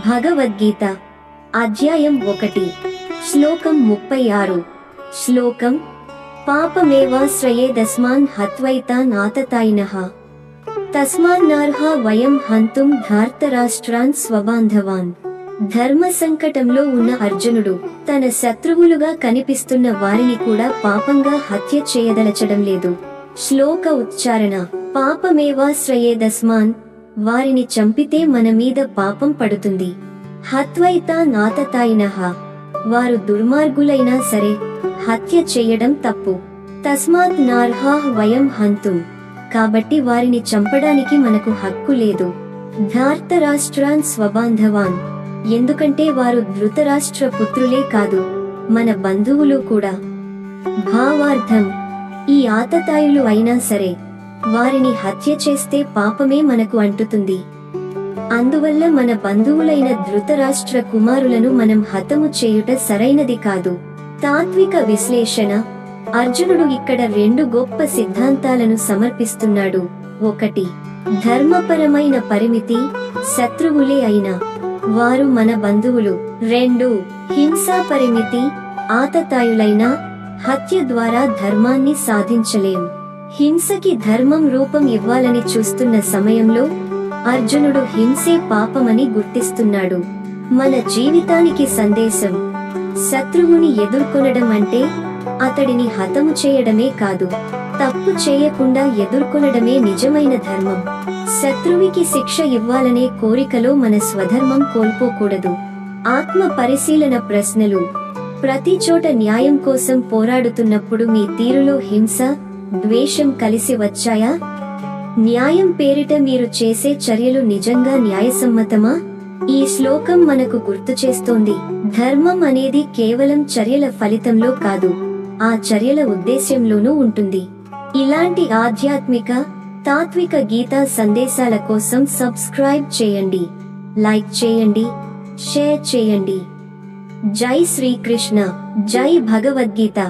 భగవద్గీత అధ్యాయం 1 శ్లోకం 36 శ్లోకం పాపమేవాశ్రయేదస్మాన్ హత్వైతాన్ ఆతతాయినః తస్మాన్నర్హా వయం హంతుం ధార్తరాష్ట్రాన్ స్వబాంధవాన్. ధర్మ సంకటంలో ఉన్న అర్జునుడు తన శత్రువులుగా కనిపిస్తున్న వారిని కూడా పాపంగా హత్య చేయదలచడం లేదు. శ్లోక ఉచ్చారణ పాపమేవాశ్రయేదస్మాన్, వారిని చంపితే మన మీద పాపం పడుతుంది. హత్వైతాన్ ఆతతాయినః, వారు దుర్మార్గులైనా సరే హత్య చేయడం తప్పు. తస్మాత్ నార్హా వయం హంతుం, కాబట్టి వారిని చంపడానికి మనకు హక్కు లేదు. ధార్తరాష్ట్రాన్ స్వబాంధవాన్, ఎందుకంటే వారు ధృతరాష్ట్ర పుత్రులే కాదు, మన బంధువులు కూడా. భావార్థం, ఈ ఆతతాయులు అయినా సరే వారిని హత్య చేస్తే పాపమే మనకు అంటుతుంది. అందువల్ల మన బంధువులైన ధృతరాష్ట్ర కుమారులను మనం హతము చేయుట సరైనది కాదు. తాత్విక విశ్లేషణ. అర్జునుడు ఇక్కడ 2 గొప్ప సిద్ధాంతాలను సమర్పిస్తున్నాడు. 1. ధర్మపరమైన పరిమితి, శత్రువులే అయినా వారు మన బంధువులు. 2. హింసా పరిమితి, ఆతతాయులైన హత్య ద్వారా ధర్మాన్ని సాధించలేం. హింసకి ధర్మం రూపం ఇవ్వాలని చూస్తున్న సమయంలో అర్జునుడు హింసే పాపమని గుర్తిస్తున్నాడు. మన జీవితానికి సందేశం, శత్రువుని ఎదుర్కొనడం అంటే అతడిని హతము చేయడమే కాదు, తప్పు చేయకుండా ఎదుర్కొనడమే నిజమైన ధర్మం. శత్రువుకి శిక్ష ఇవ్వాలనే కోరికలో మన స్వధర్మం కోల్పోకూడదు. ఆత్మ పరిశీలన ప్రశ్నలు. ప్రతి చోట న్యాయం కోసం పోరాడుతున్నప్పుడు మీ తీరులో హింస, ద్వేషం కలిసి వచ్చాయా? న్యాయం పేరిట మీరు చేసే చర్యలు నిజంగా న్యాయసమ్మతమా? ఈ శ్లోకం మనకు గుర్తు చేస్తోంది, ధర్మం అనేది కేవలం చర్యల ఫలితంలో కాదు, ఆ చర్యల ఉద్దేశ్యంలోనూ ఉంటుంది. ఇలాంటి ఆధ్యాత్మిక, తాత్విక గీతా సందేశాల కోసం సబ్స్క్రైబ్ చేయండి, లైక్ చేయండి, షేర్ చేయండి. జై శ్రీకృష్ణ, జై భగవద్గీత.